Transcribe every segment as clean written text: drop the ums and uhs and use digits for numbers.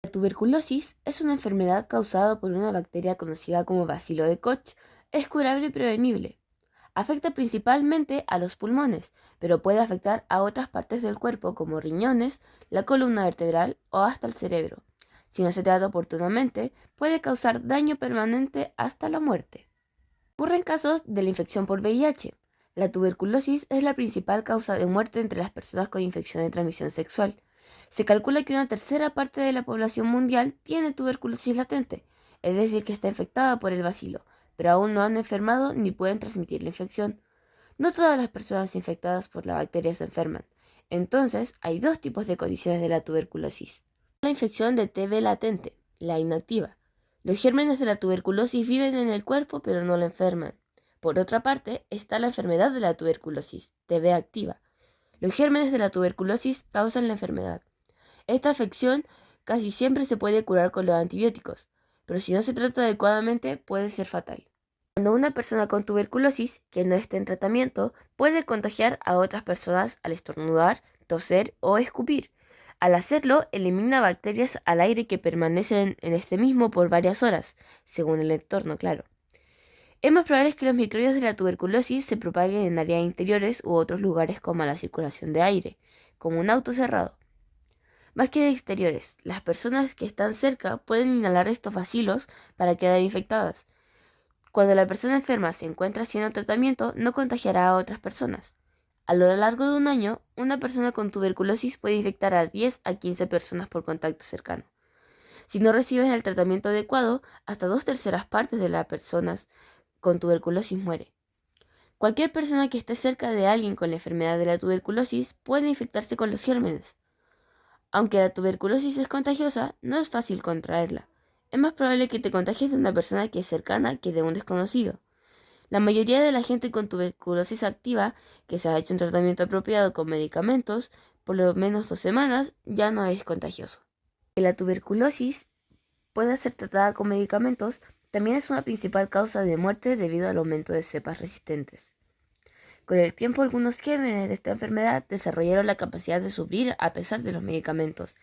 La tuberculosis es una enfermedad causada por una bacteria conocida como bacilo de Koch. Es curable y prevenible. Afecta principalmente a los pulmones, pero puede afectar a otras partes del cuerpo como riñones, la columna vertebral o hasta el cerebro. Si no se trata oportunamente, puede causar daño permanente hasta la muerte. Ocurren casos de la infección por VIH. La tuberculosis es la principal causa de muerte entre las personas con infección de transmisión sexual. Se calcula que una tercera parte de la población mundial tiene tuberculosis latente, es decir, que está infectada por el bacilo, pero aún no han enfermado ni pueden transmitir la infección. No todas las personas infectadas por la bacteria se enferman. Entonces, hay dos tipos de condiciones de la tuberculosis. La infección de TB latente, la inactiva. Los gérmenes de la tuberculosis viven en el cuerpo pero no la enferman. Por otra parte, está la enfermedad de la tuberculosis, TB activa. Los gérmenes de la tuberculosis causan la enfermedad. Esta afección casi siempre se puede curar con los antibióticos, pero si no se trata adecuadamente puede ser fatal. Cuando una persona con tuberculosis que no esté en tratamiento puede contagiar a otras personas al estornudar, toser o escupir. Al hacerlo, elimina bacterias al aire que permanecen en este mismo por varias horas, según el entorno, claro. Es más probable que los microbios de la tuberculosis se propaguen en áreas interiores u otros lugares como la circulación de aire, como un auto cerrado. Más que de exteriores, las personas que están cerca pueden inhalar estos bacilos para quedar infectadas. Cuando la persona enferma se encuentra haciendo tratamiento, no contagiará a otras personas. A lo largo de un año, una persona con tuberculosis puede infectar a 10 a 15 personas por contacto cercano. Si no reciben el tratamiento adecuado, hasta 2/3 de las personas con tuberculosis muere. Cualquier persona que esté cerca de alguien con la enfermedad de la tuberculosis puede infectarse con los gérmenes. Aunque la tuberculosis es contagiosa, no es fácil contraerla. Es más probable que te contagies de una persona que es cercana que de un desconocido. La mayoría de la gente con tuberculosis activa, que se ha hecho un tratamiento apropiado con medicamentos, por lo menos 2 semanas, ya no es contagioso. Que la tuberculosis pueda ser tratada con medicamentos también es una principal causa de muerte debido al aumento de cepas resistentes. Con el tiempo, algunos gérmenes de esta enfermedad desarrollaron la capacidad de sufrir a pesar de los medicamentos.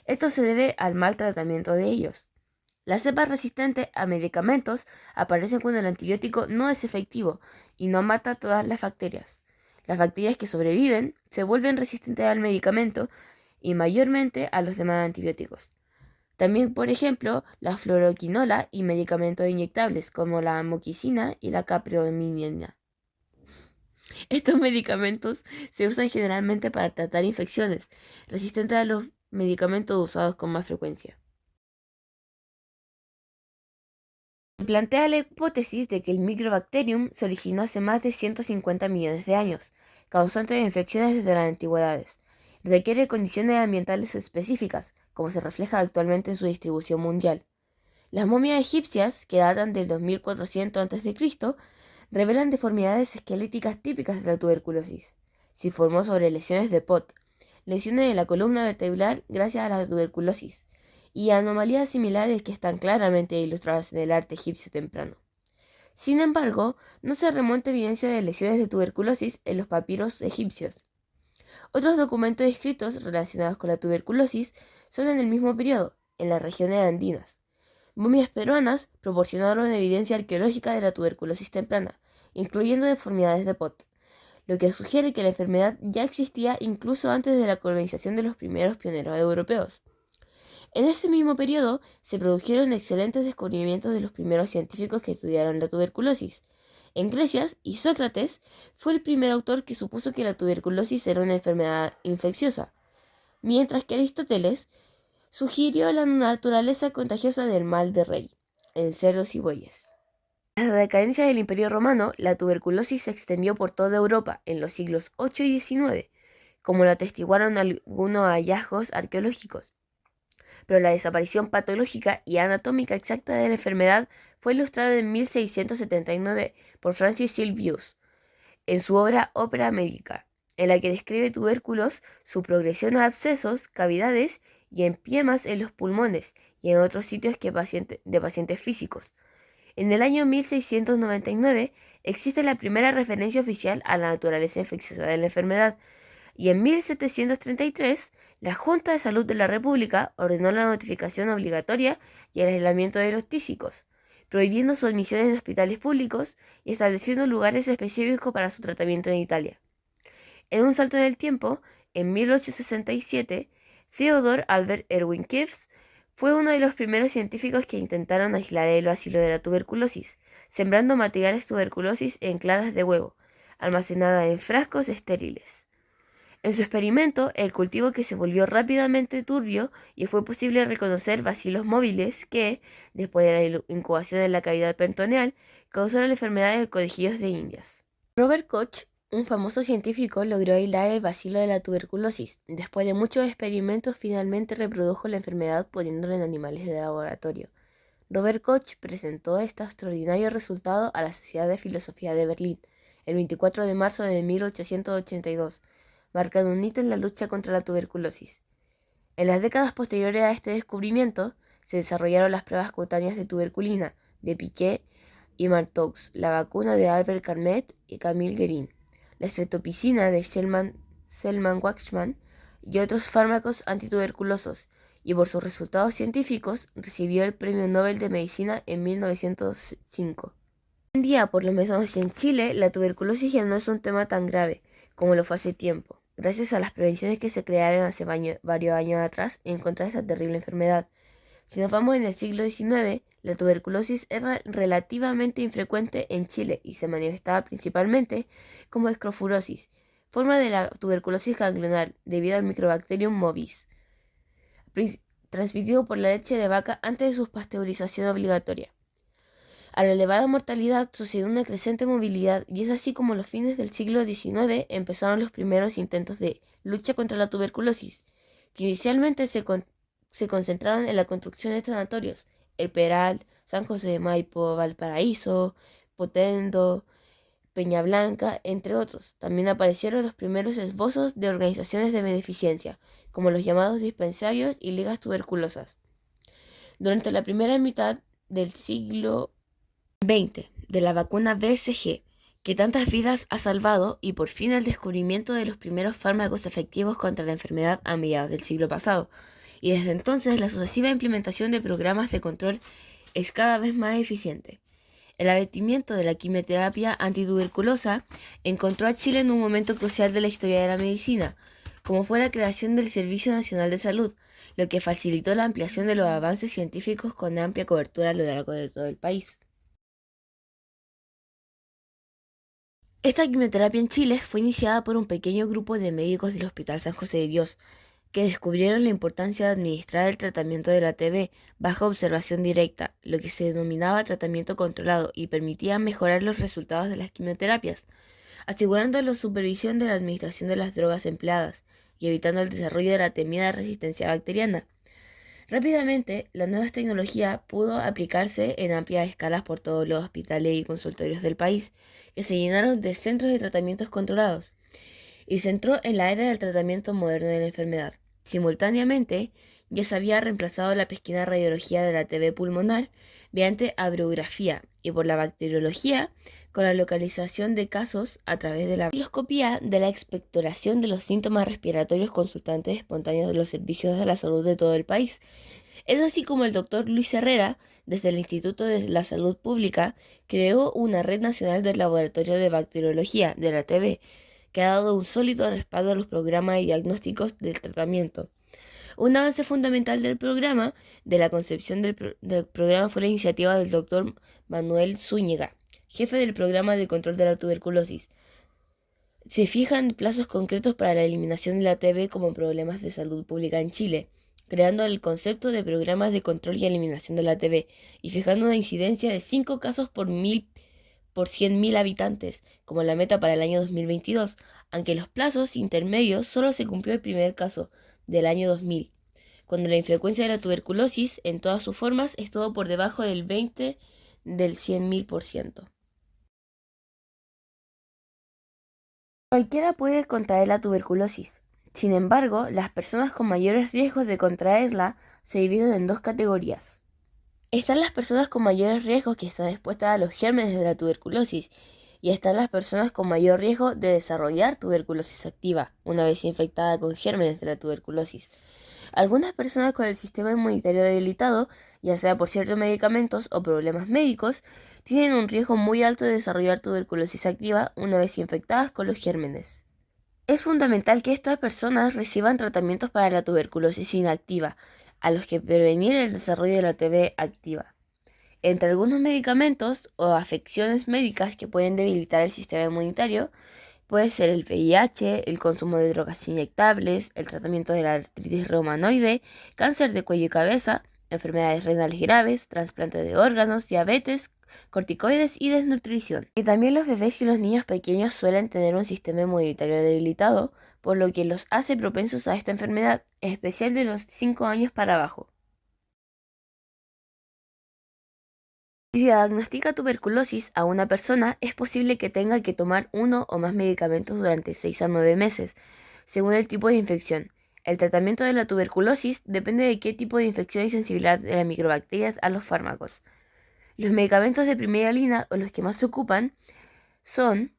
Esto se debe al mal tratamiento de ellos. Las cepas resistentes a medicamentos aparecen cuando el antibiótico no es efectivo y no mata todas las bacterias. Las bacterias que sobreviven se vuelven resistentes al medicamento y mayormente a los demás antibióticos. También, por ejemplo, la fluoroquinola y medicamentos inyectables como la amoxicilina y la capreomicina. Estos medicamentos se usan generalmente para tratar infecciones resistentes a los medicamentos usados con más frecuencia. Se plantea la hipótesis de que el Microbacterium se originó hace más de 150 millones de años, causante de infecciones desde las antigüedades. Requiere condiciones ambientales específicas, como se refleja actualmente en su distribución mundial. Las momias egipcias, que datan del 2400 a.C., revelan deformidades esqueléticas típicas de la tuberculosis. Se informó sobre lesiones de Pott, lesiones de la columna vertebral gracias a la tuberculosis, y anomalías similares que están claramente ilustradas en el arte egipcio temprano. Sin embargo, no se remonta evidencia de lesiones de tuberculosis en los papiros egipcios. Otros documentos escritos relacionados con la tuberculosis son en el mismo periodo, en las regiones andinas. Momias peruanas proporcionaron evidencia arqueológica de la tuberculosis temprana, incluyendo deformidades de Pott, lo que sugiere que la enfermedad ya existía incluso antes de la colonización de los primeros pioneros europeos. En este mismo periodo se produjeron excelentes descubrimientos de los primeros científicos que estudiaron la tuberculosis. En Grecia, Isócrates fue el primer autor que supuso que la tuberculosis era una enfermedad infecciosa, mientras que Aristóteles sugirió la naturaleza contagiosa del mal de rey, en cerdos y bueyes. Tras la decadencia del Imperio Romano, la tuberculosis se extendió por toda Europa en los siglos VIII y XIX, como lo atestiguaron algunos hallazgos arqueológicos. Pero la desaparición patológica y anatómica exacta de la enfermedad fue ilustrada en 1679 por Francis Sylvius en su obra Opera Medica, en la que describe tubérculos, su progresión a abscesos, cavidades y empiemas en los pulmones y en otros sitios de pacientes físicos. En el año 1699 existe la primera referencia oficial a la naturaleza infecciosa de la enfermedad, y en 1733 la Junta de Salud de la República ordenó la notificación obligatoria y el aislamiento de los tísicos, prohibiendo su admisión en hospitales públicos y estableciendo lugares específicos para su tratamiento en Italia. En un salto en el tiempo, en 1867, Theodore Albert Erwin Gibbs fue uno de los primeros científicos que intentaron aislar el bacilo de la tuberculosis, sembrando materiales tuberculosis en claras de huevo, almacenadas en frascos estériles. En su experimento, el cultivo que se volvió rápidamente turbio y fue posible reconocer bacilos móviles que, después de la incubación en la cavidad peritoneal, causaron la enfermedad de conejillos de Indias. Robert Koch, un famoso científico, logró aislar el bacilo de la tuberculosis. Después de muchos experimentos, finalmente reprodujo la enfermedad poniéndola en animales de laboratorio. Robert Koch presentó este extraordinario resultado a la Sociedad de Filosofía de Berlín el 24 de marzo de 1882, marcando un hito en la lucha contra la tuberculosis. En las décadas posteriores a este descubrimiento, se desarrollaron las pruebas cutáneas de tuberculina de Piquet y Martoux, la vacuna de Albert Calmet y Camille Guerin, la estreptomicina de Sellman-Wachsman y otros fármacos antituberculosos, y por sus resultados científicos recibió el Premio Nobel de Medicina en 1905. Hoy en día, por lo menos en Chile, la tuberculosis ya no es un tema tan grave como lo fue hace tiempo, gracias a las prevenciones que se crearon hace varios años atrás en contra de esta terrible enfermedad. Si nos vamos en el siglo XIX, la tuberculosis era relativamente infrecuente en Chile y se manifestaba principalmente como escrofurosis, forma de la tuberculosis ganglionar debido al Mycobacterium morbis, transmitido por la leche de vaca antes de su pasteurización obligatoria. A la elevada mortalidad sucedió una creciente movilidad y es así como a los fines del siglo XIX empezaron los primeros intentos de lucha contra la tuberculosis, que inicialmente se concentraron en la construcción de sanatorios, El Peral, San José de Maipo, Valparaíso, Potendo, Peña Blanca, entre otros. También aparecieron los primeros esbozos de organizaciones de beneficencia, como los llamados dispensarios y ligas tuberculosas. Durante la primera mitad del siglo XX, de la vacuna BCG, que tantas vidas ha salvado, y por fin el descubrimiento de los primeros fármacos efectivos contra la enfermedad a mediados del siglo pasado, y desde entonces la sucesiva implementación de programas de control es cada vez más eficiente. El abatimiento de la quimioterapia antituberculosa encontró a Chile en un momento crucial de la historia de la medicina, como fue la creación del Servicio Nacional de Salud, lo que facilitó la ampliación de los avances científicos con amplia cobertura a lo largo de todo el país. Esta quimioterapia en Chile fue iniciada por un pequeño grupo de médicos del Hospital San José de Dios, que descubrieron la importancia de administrar el tratamiento de la TB bajo observación directa, lo que se denominaba tratamiento controlado, y permitía mejorar los resultados de las quimioterapias, asegurando la supervisión de la administración de las drogas empleadas y evitando el desarrollo de la temida resistencia bacteriana. Rápidamente, la nueva tecnología pudo aplicarse en amplias escalas por todos los hospitales y consultorios del país, que se llenaron de centros de tratamientos controlados, y se entró en la era del tratamiento moderno de la enfermedad. Simultáneamente, ya se había reemplazado la pesquisa radiología de la TB pulmonar mediante abriografía y por la bacteriología con la localización de casos a través de la endoscopía de la expectoración de los síntomas respiratorios consultantes espontáneos de los servicios de la salud de todo el país. Es así como el doctor Luis Herrera, desde el Instituto de la Salud Pública, creó una red nacional del laboratorio de bacteriología de la TB, que ha dado un sólido respaldo a los programas y diagnósticos del tratamiento. Un avance fundamental de la concepción del programa, fue la iniciativa del doctor Manuel Zúñiga, jefe del programa de control de la tuberculosis. Se fijan plazos concretos para la eliminación de la TB como problemas de salud pública en Chile, creando el concepto de programas de control y eliminación de la TB y fijando una incidencia de 5 casos por 100.000 habitantes, como la meta para el año 2022, aunque en los plazos intermedios solo se cumplió el primer caso, del año 2000, cuando la infrecuencia de la tuberculosis en todas sus formas estuvo por debajo del 20 del 100.000%. Cualquiera puede contraer la tuberculosis. Sin embargo, las personas con mayores riesgos de contraerla se dividen en dos categorías. Están las personas con mayores riesgos que están expuestas a los gérmenes de la tuberculosis y están las personas con mayor riesgo de desarrollar tuberculosis activa, una vez infectada con gérmenes de la tuberculosis. Algunas personas con el sistema inmunitario debilitado, ya sea por ciertos medicamentos o problemas médicos, tienen un riesgo muy alto de desarrollar tuberculosis activa una vez infectadas con los gérmenes. Es fundamental que estas personas reciban tratamientos para la tuberculosis inactiva, a los que prevenir el desarrollo de la TB activa. Entre algunos medicamentos o afecciones médicas que pueden debilitar el sistema inmunitario, puede ser el VIH, el consumo de drogas inyectables, el tratamiento de la artritis reumatoide, cáncer de cuello y cabeza, enfermedades renales graves, trasplante de órganos, diabetes, corticoides y desnutrición. Y también los bebés y los niños pequeños suelen tener un sistema inmunitario debilitado, por lo que los hace propensos a esta enfermedad, en especial de los 5 años para abajo. Si se diagnostica tuberculosis a una persona, es posible que tenga que tomar uno o más medicamentos durante 6 a 9 meses, según el tipo de infección. El tratamiento de la tuberculosis depende de qué tipo de infección y sensibilidad de las microbacterias a los fármacos. Los medicamentos de primera línea o los que más se ocupan son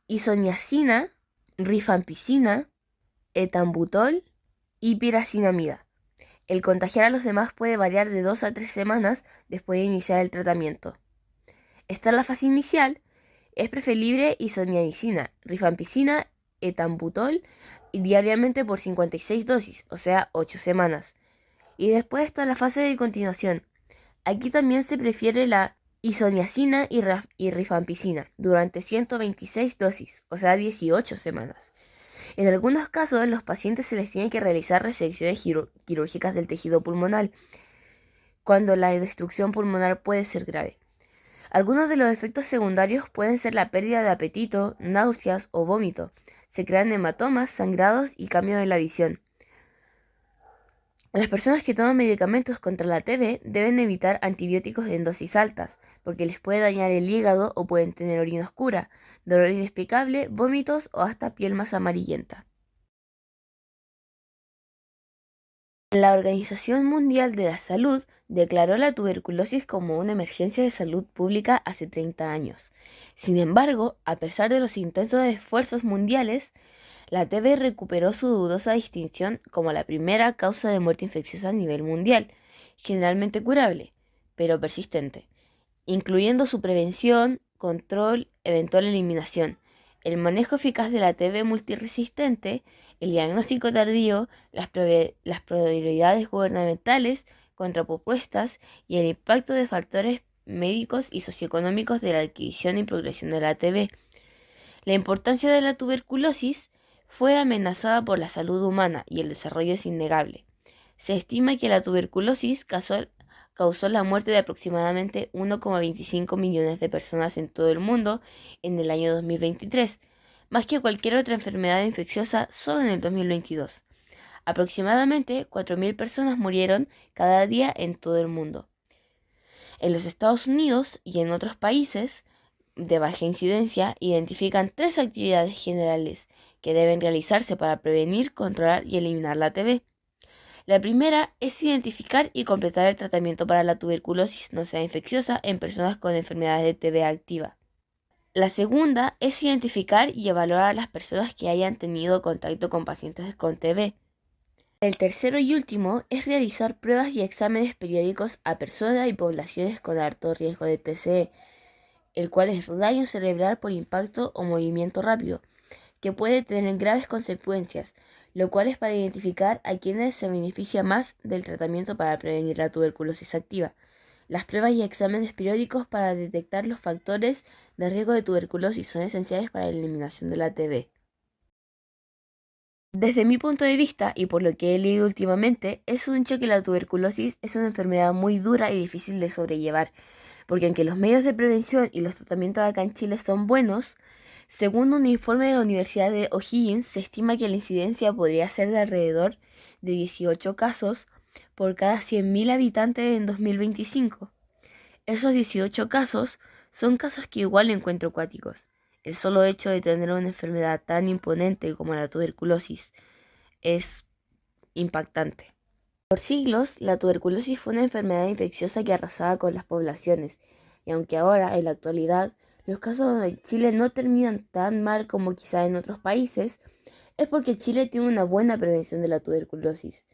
isoniazida, rifampicina, etambutol y piracinamida. El contagiar a los demás puede variar de 2 a 3 semanas después de iniciar el tratamiento. Está en la fase inicial, es preferible isoniazida, rifampicina, etambutol y diariamente por 56 dosis, o sea, 8 semanas. Y después está la fase de continuación. Aquí también se prefiere la isoniazida y rifampicina durante 126 dosis, o sea, 18 semanas. En algunos casos, a los pacientes se les tiene que realizar resecciones quirúrgicas del tejido pulmonar, cuando la destrucción pulmonar puede ser grave. Algunos de los efectos secundarios pueden ser la pérdida de apetito, náuseas o vómito. Se crean hematomas, sangrados y cambio de la visión. Las personas que toman medicamentos contra la TB deben evitar antibióticos en dosis altas, porque les puede dañar el hígado o pueden tener orina oscura, dolor inexplicable, vómitos o hasta piel más amarillenta. La Organización Mundial de la Salud declaró la tuberculosis como una emergencia de salud pública hace 30 años. Sin embargo, a pesar de los intensos esfuerzos mundiales, la TB recuperó su dudosa distinción como la primera causa de muerte infecciosa a nivel mundial, generalmente curable, pero persistente, incluyendo su prevención, control, eventual eliminación, el manejo eficaz de la TB multiresistente, el diagnóstico tardío, las prioridades gubernamentales contrapuestas y el impacto de factores médicos y socioeconómicos de la adquisición y progresión de la TB. La importancia de la tuberculosis fue amenazada por la salud humana y el desarrollo es innegable. Se estima que la tuberculosis causó la muerte de aproximadamente 1,25 millones de personas en todo el mundo en el año 2023, más que cualquier otra enfermedad infecciosa solo en el 2022. Aproximadamente 4.000 personas murieron cada día en todo el mundo. En los Estados Unidos y en otros países de baja incidencia identifican 3 actividades generales que deben realizarse para prevenir, controlar y eliminar la TB. La primera es identificar y completar el tratamiento para la tuberculosis no sea infecciosa en personas con enfermedades de TB activa. La segunda es identificar y evaluar a las personas que hayan tenido contacto con pacientes con TB. El tercero y último es realizar pruebas y exámenes periódicos a personas y poblaciones con alto riesgo de TCE, el cual es daño cerebral por impacto o movimiento rápido, que puede tener graves consecuencias, lo cual es para identificar a quienes se beneficia más del tratamiento para prevenir la tuberculosis activa. Las pruebas y exámenes periódicos para detectar los factores de riesgo de tuberculosis son esenciales para la eliminación de la TB. Desde mi punto de vista, y por lo que he leído últimamente, es un hecho que la tuberculosis es una enfermedad muy dura y difícil de sobrellevar, porque aunque los medios de prevención y los tratamientos acá en Chile son buenos, según un informe de la Universidad de O'Higgins, se estima que la incidencia podría ser de alrededor de 18 casos por cada 100.000 habitantes en 2025. Esos 18 casos son casos que igual encuentro cuáticos. El solo hecho de tener una enfermedad tan imponente como la tuberculosis es impactante. Por siglos, la tuberculosis fue una enfermedad infecciosa que arrasaba con las poblaciones, y aunque ahora, en la actualidad, Los casos donde Chile no terminan tan mal como quizá en otros países es porque Chile tiene una buena prevención de la tuberculosis.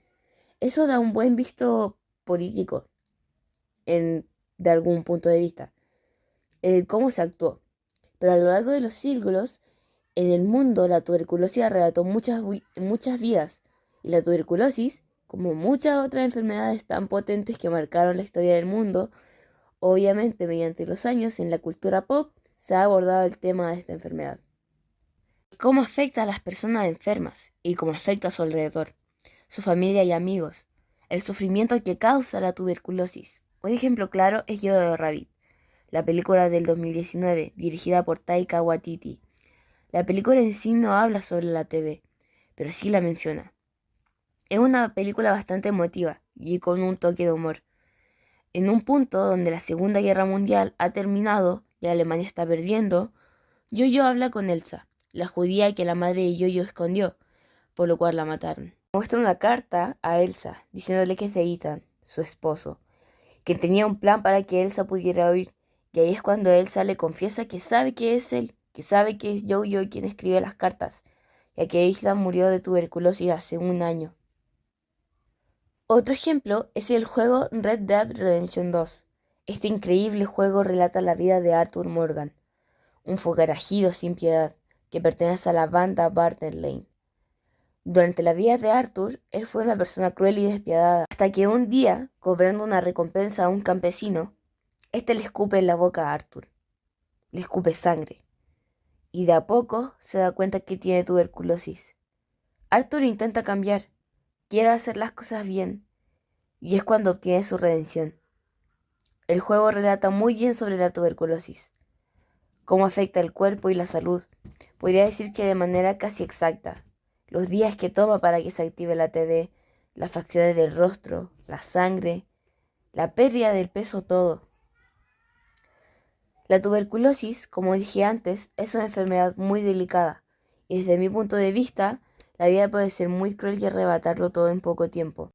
Eso da un buen visto político de algún punto de vista, cómo se actuó. Pero a lo largo de los siglos, en el mundo la tuberculosis arrebató muchas vidas y la tuberculosis, como muchas otras enfermedades tan potentes que marcaron la historia del mundo, obviamente mediante los años en la cultura pop se ha abordado el tema de esta enfermedad. Cómo afecta a las personas enfermas y cómo afecta a su alrededor, su familia y amigos, el sufrimiento que causa la tuberculosis. Un ejemplo claro es Jojo Rabbit, la película del 2019 dirigida por Taika Waititi. La película en sí no habla sobre la TB, pero sí la menciona. Es una película bastante emotiva y con un toque de humor. En un punto donde la Segunda Guerra Mundial ha terminado y Alemania está perdiendo, Jojo habla con Elsa, la judía que la madre de Jojo escondió, por lo cual la mataron. Muestra una carta a Elsa diciéndole que es de Ethan, su esposo, que tenía un plan para que Elsa pudiera huir, y ahí es cuando Elsa le confiesa que sabe que es él, que sabe que es Jojo quien escribe las cartas, ya que Ethan murió de tuberculosis hace un año. Otro ejemplo es el juego Red Dead Redemption 2. Este increíble juego relata la vida de Arthur Morgan, un forajido sin piedad que pertenece a la banda Barton Lane. Durante la vida de Arthur, él fue una persona cruel y despiadada, hasta que un día, cobrando una recompensa a un campesino, este le escupe en la boca a Arthur, le escupe sangre, y de a poco se da cuenta que tiene tuberculosis. Arthur intenta cambiar, quiere hacer las cosas bien, y es cuando obtiene su redención. El juego relata muy bien sobre la tuberculosis, cómo afecta el cuerpo y la salud. Podría decir que de manera casi exacta, los días que toma para que se active la TB, las facciones del rostro, la sangre, la pérdida del peso, todo. La tuberculosis, como dije antes, es una enfermedad muy delicada y desde mi punto de vista, la vida puede ser muy cruel y arrebatarlo todo en poco tiempo.